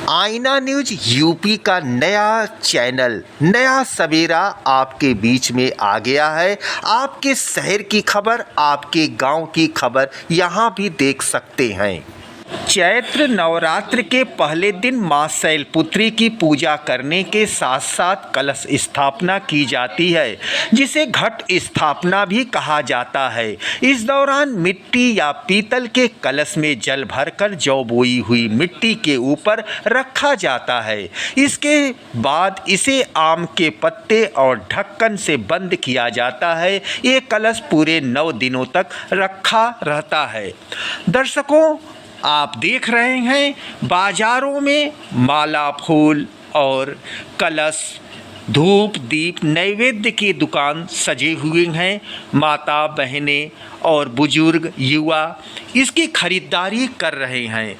आईना news UP का नया चैनल नया सवेरा आपके बीच में आ गया है। आपके शहर की खबर, आपके गांव की खबर यहां भी देख सकते हैं। चैत्र नवरात्र के पहले दिन मां शैलपुत्री की पूजा करने के साथ साथ कलश स्थापना की जाती है, जिसे घट स्थापना भी कहा जाता है। इस दौरान मिट्टी या पीतल के कलश में जल भरकर जौ बोई हुई मिट्टी के ऊपर रखा जाता है। इसके बाद इसे आम के पत्ते और ढक्कन से बंद किया जाता है। ये कलश पूरे 9 दिनों तक रखा रहता है। दर्शकों, आप देख रहे हैं बाजारों में माला, फूल और कलश, धूप, दीप, नैवेद्य की दुकान सजे हुए हैं। माता, बहनें और बुजुर्ग, युवा इसकी खरीदारी कर रहे हैं।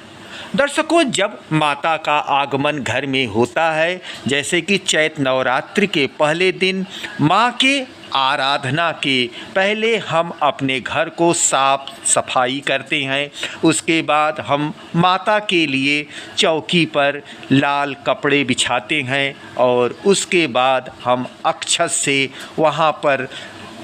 दर्शकों, जब माता का आगमन घर में होता है, जैसे कि चैत्र नवरात्रि के पहले दिन माँ के आराधना के पहले हम अपने घर को साफ सफाई करते हैं। उसके बाद हम माता के लिए चौकी पर लाल कपड़े बिछाते हैं और उसके बाद हम अक्षत से वहाँ पर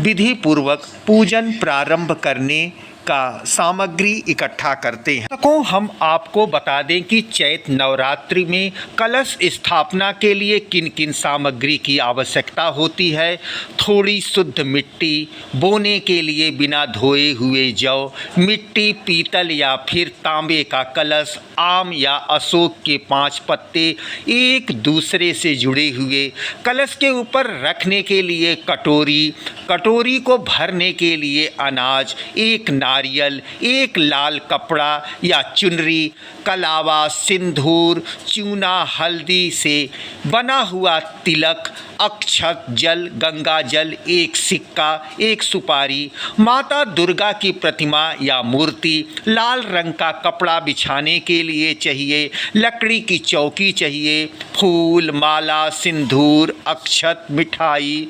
विधि पूर्वक पूजन प्रारंभ करने का सामग्री इकट्ठा करते हैं। तो हम आपको बता दें कि चैत्र नवरात्रि में कलश स्थापना के लिए किन किन सामग्री की आवश्यकता होती है। थोड़ी शुद्ध मिट्टी, बोने के लिए बिना धोए हुए जौ, मिट्टी, पीतल या फिर तांबे का कलश, आम या अशोक के 5 पत्ते एक दूसरे से जुड़े हुए, कलश के ऊपर रखने के लिए कटोरी, कटोरी को भरने के लिए अनाज, एक नारियल, एक लाल कपड़ा या चुनरी, कलावा, सिंदूर, चूना, हल्दी से बना हुआ तिलक, अक्षत, जल, गंगा जल, एक सिक्का, एक सुपारी, माता दुर्गा की प्रतिमा या मूर्ति, लाल रंग का कपड़ा बिछाने के लिए चाहिए, लकड़ी की चौकी चाहिए, फूल, माला, सिंदूर, अक्षत, मिठाई,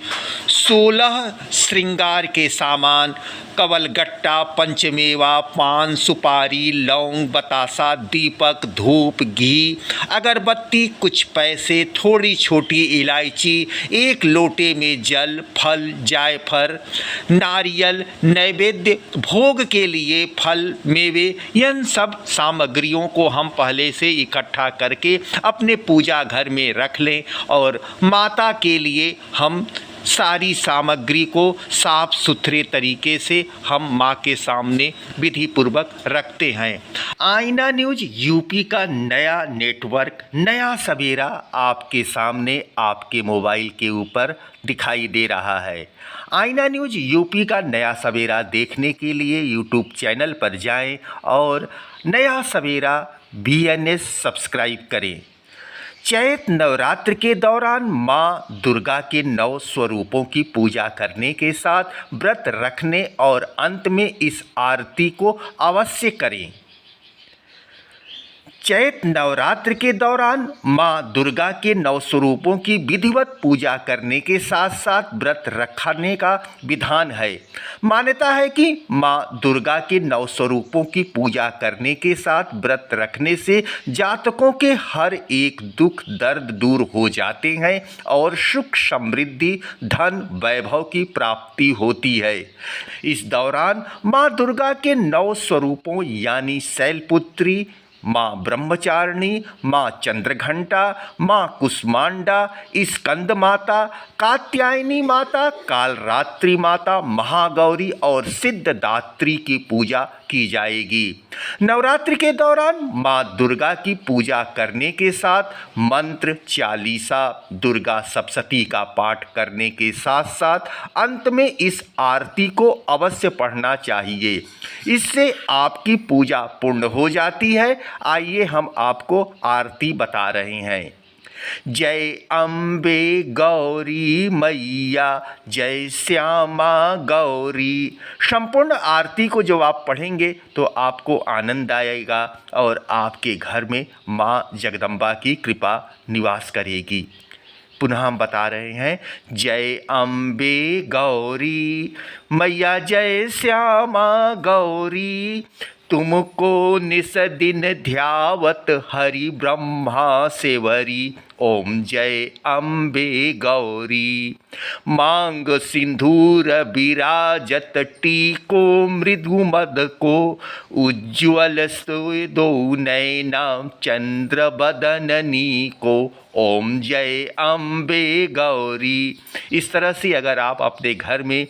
16 श्रृंगार के सामान, कवलगट्टा, पंचमेवा, पान, सुपारी, लौंग, बतासा, दीपक, धूप, घी, अगरबत्ती, कुछ पैसे, थोड़ी छोटी इलायची, एक लोटे में जल, फल, जायफल, नारियल, नैवेद्य भोग के लिए फल, मेवे, इन सब सामग्रियों को हम पहले से इकट्ठा करके अपने पूजा घर में रख लें और माता के लिए हम सारी सामग्री को साफ सुथरे तरीके से हम माँ के सामने विधि पूर्वक रखते हैं। आईना न्यूज यूपी का नया नेटवर्क, नया सवेरा आपके सामने आपके मोबाइल के ऊपर दिखाई दे रहा है। आईना न्यूज यूपी का नया सवेरा देखने के लिए यूट्यूब चैनल पर जाएं और नया सवेरा BNS सब्सक्राइब करें। चैत्र नवरात्र के दौरान मां दुर्गा के 9 स्वरूपों की पूजा करने के साथ व्रत रखने और अंत में इस आरती को अवश्य करें। चैत्र नवरात्र के दौरान मां दुर्गा के 9 स्वरूपों की विधिवत पूजा करने के साथ साथ व्रत रखने का विधान है। मान्यता है कि मां दुर्गा के 9 स्वरूपों की पूजा करने के साथ व्रत रखने से जातकों के हर एक दुख दर्द दूर हो जाते हैं और सुख, समृद्धि, धन, वैभव की प्राप्ति होती है। इस दौरान मां दुर्गा के 9 स्वरूपों यानी शैलपुत्री, माँ ब्रह्मचारिणी, माँ चंद्रघंटा, माँ कुष्मांडा, स्कंद माता, कात्यायनी माता, कालरात्रि माता, महागौरी और सिद्धदात्री की पूजा की जाएगी। नवरात्रि के दौरान माँ दुर्गा की पूजा करने के साथ मंत्र, चालीसा, दुर्गा सप्तशती का पाठ करने के साथ साथ अंत में इस आरती को अवश्य पढ़ना चाहिए। इससे आपकी पूजा पूर्ण हो जाती है। आइए हम आपको आरती बता रहे हैं। जय अम्बे गौरी मैया, जय श्यामा गौरी। संपूर्ण आरती को जब आप पढ़ेंगे तो आपको आनंद आएगा और आपके घर में माँ जगदम्बा की कृपा निवास करेगी। पुनः हम बता रहे हैं, जय अम्बे गौरी मैया, जय श्यामा गौरी, तुमको निस दिन ध्यावत हरि ब्रह्मा सेवरी। ओम जय अम्बे गौरी। मांग सिंधूर विराजत टीको मृदु मद को। उज्ज्वल दो नैना चंद्र बदननी को। ओम जय अम्बे गौरी। इस तरह से अगर आप अपने घर में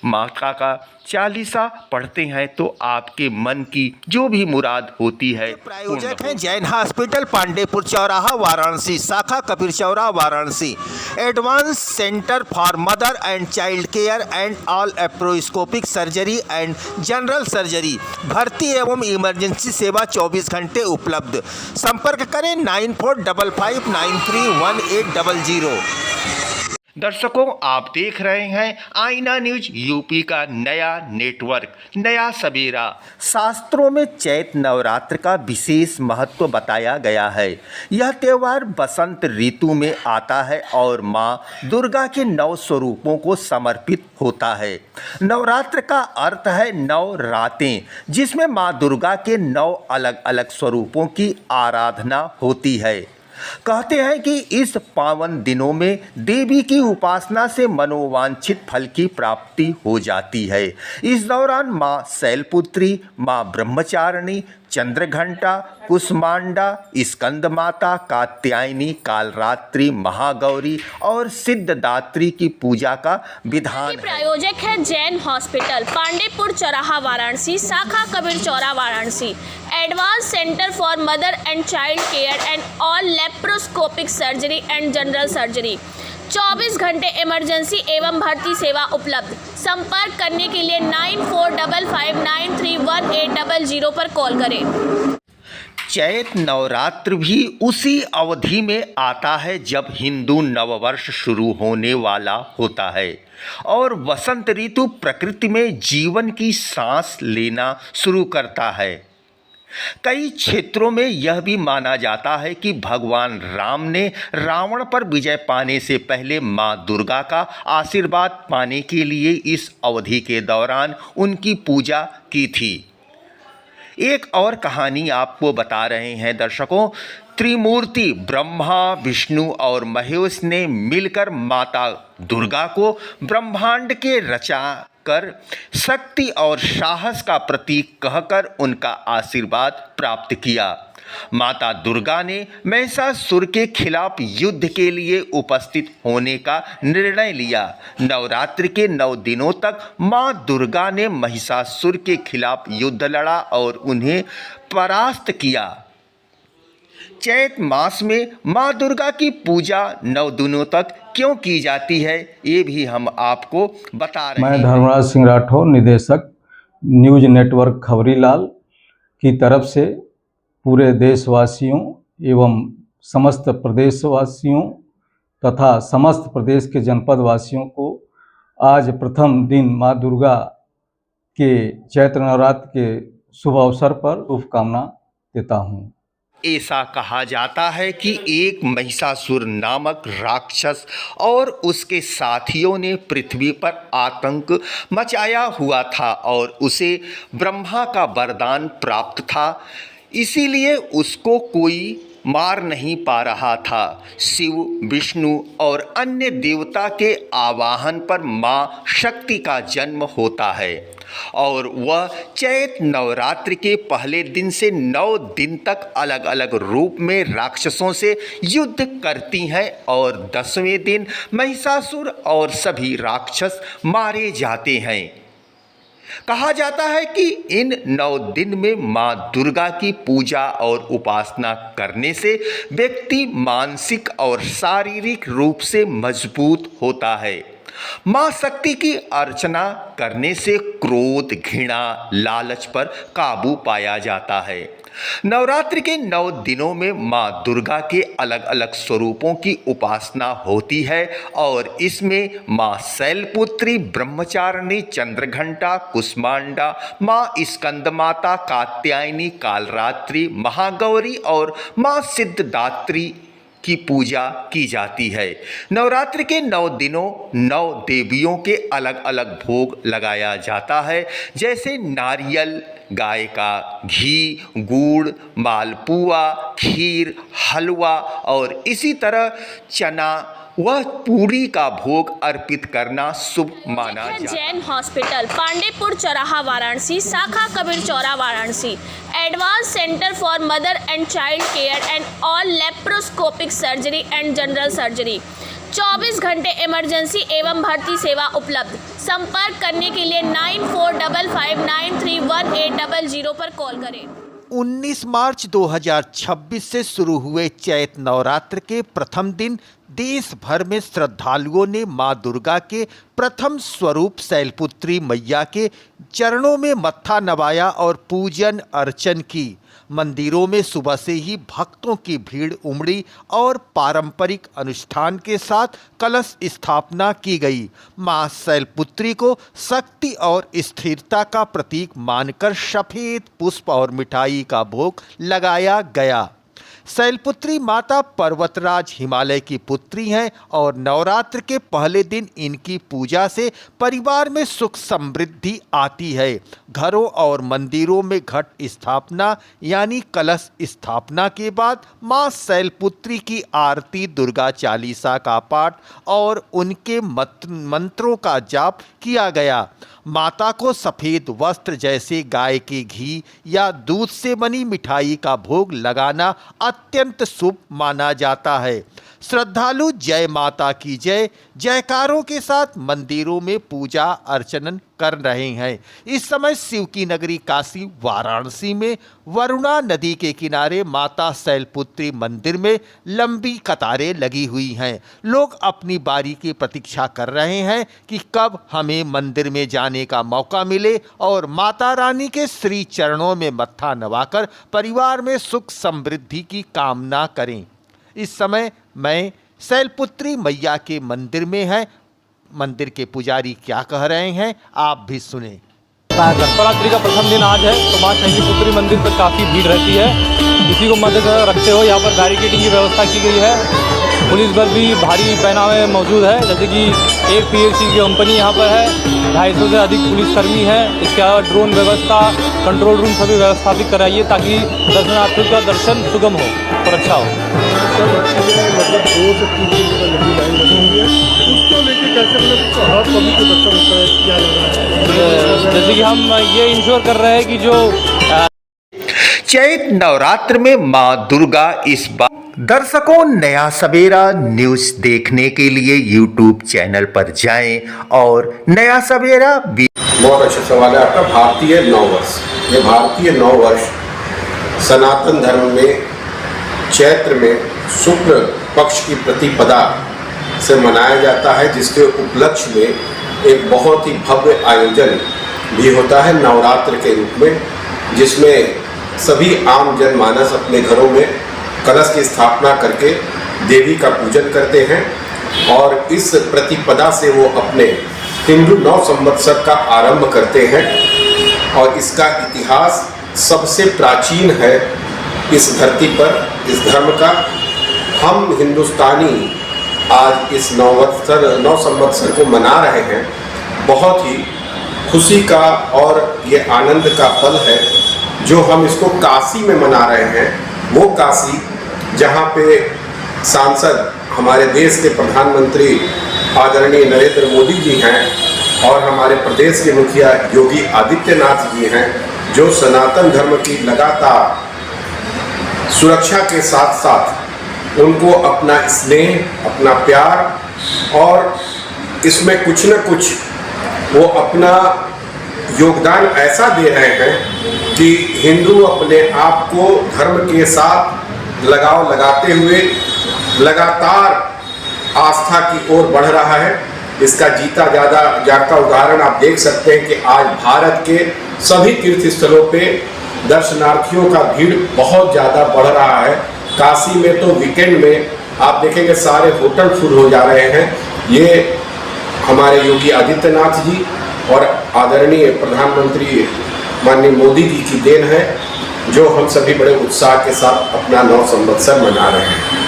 माता का चालीसा पढ़ते हैं तो आपके मन की जो भी मुराद होती है। प्रायोजक हैं जैन हॉस्पिटल, पांडेपुर चौराहा, वाराणसी, शाखा कबीर चौराहा, Varanasi. Advance centre for mother and child care and all laparoscopic surgery and general surgery. भर्ती एवं इमरजेंसी सेवा 24 घंटे उपलब्ध। संपर्क करें 9455931800। दर्शकों, आप देख रहे हैं आईना न्यूज यूपी का नया नेटवर्क, नया सवेरा। शास्त्रों में चैत नवरात्र का विशेष महत्व बताया गया है। यह त्यौहार बसंत ऋतु में आता है और माँ दुर्गा के 9 स्वरूपों को समर्पित होता है। नवरात्र का अर्थ है 9 रातें, जिसमें माँ दुर्गा के 9 अलग अलग स्वरूपों की आराधना होती है। कहते हैं कि इस पावन दिनों में देवी की उपासना से मनोवांछित फल की प्राप्ति हो जाती है। इस दौरान माँ शैलपुत्री, माँ ब्रह्मचारिणी, चंद्रघंटा, कुष्मांडा, स्कंद माता, कात्यायनी, कालरात्रि, महागौरी और सिद्धदात्री की पूजा का विधान है। प्रायोजक है जैन हॉस्पिटल, पांडेपुर चौराहा, वाराणसी, शाखा कबीर चौराहा, Varanasi. Advance centre for mother and child care and all laparoscopic surgery and general surgery. 24 घंटे इमरजेंसी एवं भर्ती सेवा उपलब्ध। संपर्क करने के लिए 9455931800 पर कॉल करें। चैत नवरात्र भी उसी अवधि में आता है जब हिंदू नववर्ष शुरू होने वाला होता है और वसंत ऋतु प्रकृति में जीवन की सांस लेना शुरू करता है। कई क्षेत्रों में यह भी माना जाता है कि भगवान राम ने रावण पर विजय पाने से पहले माँ दुर्गा का आशीर्वाद पाने के लिए इस अवधि के दौरान उनकी पूजा की थी। एक और कहानी आपको बता रहे हैं दर्शकों। त्रिमूर्ति ब्रह्मा, विष्णु और महेश ने मिलकर माता दुर्गा को ब्रह्मांड के रचा कर शक्ति और साहस का प्रतीक कहकर उनका आशीर्वाद प्राप्त किया। माता दुर्गा ने महिषासुर के खिलाफ युद्ध के लिए उपस्थित होने का निर्णय लिया। नवरात्रि के 9 दिनों तक माँ दुर्गा ने महिषासुर के खिलाफ युद्ध लड़ा और उन्हें परास्त किया। चैत मास में माँ दुर्गा की पूजा 9 दिनों तक क्यों की जाती है, ये भी हम आपको बता रहे हैं। मैं धर्मराज सिंह राठौर, निदेशक न्यूज नेटवर्क खबरीलाल की तरफ से पूरे देशवासियों एवं समस्त प्रदेशवासियों तथा समस्त प्रदेश के जनपद वासियों को आज प्रथम दिन माँ दुर्गा के चैत्र नवरात्र के शुभ अवसर पर शुभकामना देता हूँ। ऐसा कहा जाता है कि एक महिषासुर नामक राक्षस और उसके साथियों ने पृथ्वी पर आतंक मचाया हुआ था और उसे ब्रह्मा का वरदान प्राप्त था, इसीलिए उसको कोई मार नहीं पा रहा था। शिव, विष्णु और अन्य देवता के आवाहन पर माँ शक्ति का जन्म होता है और वह चैत नवरात्रि के पहले दिन से 9 दिन तक अलग अलग रूप में राक्षसों से युद्ध करती हैं और 10वें दिन महिषासुर और सभी राक्षस मारे जाते हैं। कहा जाता है कि इन 9 दिन में माँ दुर्गा की पूजा और उपासना करने से व्यक्ति मानसिक और शारीरिक रूप से मजबूत होता है। माँ शक्ति की अर्चना करने से क्रोध, घृणा, लालच पर काबू पाया जाता है। नवरात्रि के 9 दिनों में माँ दुर्गा के अलग अलग स्वरूपों की उपासना होती है और इसमें माँ शैलपुत्री, ब्रह्मचारिणी, चंद्रघंटा, कुष्मांडा, माँ स्कंद माता, कात्यायनी, कालरात्रि, महागौरी और माँ सिद्धदात्री की पूजा की जाती है। नवरात्रि के 9 दिनों 9 देवियों के अलग अलग भोग लगाया जाता है, जैसे नारियल, गाय का घी, गुड़, मालपुआ, खीर, हलवा और इसी तरह चना व पूरी का भोग अर्पित करना शुभ माना जाता है। जैन हॉस्पिटल, पांडेपुर चौराहा, वाराणसी, शाखा Kabir Chaura, Varanasi. Advance centre for mother and child care and all laparoscopic surgery and general surgery. 24 घंटे इमरजेंसी एवं भर्ती सेवा उपलब्ध। संपर्क करने के लिए 9455931800 पर कॉल करें। 19 मार्च 2026 से शुरू हुए चैत नवरात्र के प्रथम दिन देश भर में श्रद्धालुओं ने मां दुर्गा के प्रथम स्वरूप शैलपुत्री मैया के चरणों में मत्था नवाया और पूजन अर्चन की। मंदिरों में सुबह से ही भक्तों की भीड़ उमड़ी और पारंपरिक अनुष्ठान के साथ कलश स्थापना की गई। मां शैलपुत्री को शक्ति और स्थिरता का प्रतीक मानकर सफेद पुष्प और मिठाई का भोग लगाया गया। शैलपुत्री माता पर्वतराज हिमालय की पुत्री हैं और नवरात्र के पहले दिन इनकी पूजा से परिवार में सुख समृद्धि आती है। घरों और मंदिरों में घट स्थापना यानी कलश स्थापना के बाद मां शैलपुत्री की आरती, दुर्गा चालीसा का पाठ और उनके मंत्रों का जाप किया गया। माता को सफ़ेद वस्त्र जैसे गाय के घी या दूध से बनी मिठाई का भोग लगाना अत्यंत शुभ माना जाता है। श्रद्धालु जय माता की जय जयकारों के साथ मंदिरों में पूजा अर्चन कर रहे हैं। इस समय शिव की नगरी काशी वाराणसी में वरुणा नदी के किनारे माता शैलपुत्री मंदिर में लंबी कतारें लगी हुई हैं। लोग अपनी बारी की प्रतीक्षा कर रहे हैं कि कब हमें मंदिर में जाने का मौका मिले और माता रानी के श्री चरणों में मत्था नवाकर परिवार में सुख समृद्धि की कामना करें। इस समय मैं शैलपुत्री मैया के मंदिर में है। मंदिर के पुजारी क्या कह रहे हैं आप भी सुने। नवरात्रि का प्रथम दिन आज है तो मां शैलपुत्री मंदिर पर काफ़ी भीड़ रहती है। इसी को मद्देनजर रखते हुए यहाँ पर बैरिकेडिंग की व्यवस्था की गई है। पुलिस बल भी भारी पहनावे में मौजूद है, जैसे कि एक PLC की कंपनी यहाँ पर है, 250 से अधिक पुलिसकर्मी हैं। इसके अलावा ड्रोन व्यवस्था, कंट्रोल रूम सभी व्यवस्थापित कराइए ताकि दर्शनार्थियों का दर्शन सुगम हो और अच्छा हो। जैसे कि हम ये इंश्योर कर रहे हैं कि जो चैत नवरात्र में मां दुर्गा इस बार दर्शकों नया सवेरा न्यूज देखने के लिए YouTube चैनल पर जाएं और नया सवेरा बहुत अच्छा सवाल है आपका। भारतीय नववर्ष, ये भारतीय नववर्ष सनातन धर्म में चैत्र में शुक्ल पक्ष की प्रतिपदा से मनाया जाता है, जिसके उपलक्ष्य में एक बहुत ही भव्य आयोजन भी होता है नवरात्र के रूप में, जिसमें सभी आम जनमानस अपने घरों में कलश की स्थापना करके देवी का पूजन करते हैं और इस प्रतिपदा से वो अपने हिंदू नव संवत्सर का आरंभ करते हैं। और इसका इतिहास सबसे प्राचीन है इस धरती पर, इस धर्म का। हम हिंदुस्तानी आज इस नव संवत्सर को मना रहे हैं। बहुत ही खुशी का और ये आनंद का पल है जो हम इसको काशी में मना रहे हैं। वो काशी जहाँ पे सांसद हमारे देश के प्रधानमंत्री आदरणीय नरेंद्र मोदी जी हैं और हमारे प्रदेश के मुखिया योगी आदित्यनाथ जी हैं, जो सनातन धर्म की लगातार सुरक्षा के साथ साथ उनको अपना स्नेह, अपना प्यार और इसमें कुछ न कुछ वो अपना योगदान ऐसा दे रहे हैं कि हिंदू अपने आप को धर्म के साथ लगाव लगाते हुए लगातार आस्था की ओर बढ़ रहा है। इसका जीता जागता उदाहरण आप देख सकते हैं कि आज भारत के सभी तीर्थ स्थलों पे दर्शनार्थियों का भीड़ बहुत ज़्यादा बढ़ रहा है। काशी में तो वीकेंड में आप देखेंगे सारे होटल फुल हो जा रहे हैं। ये हमारे योगी आदित्यनाथ जी और आदरणीय प्रधानमंत्री माननीय मोदी जी की देन है, जो हम सभी बड़े उत्साह के साथ अपना नव संवत्सर मना रहे हैं।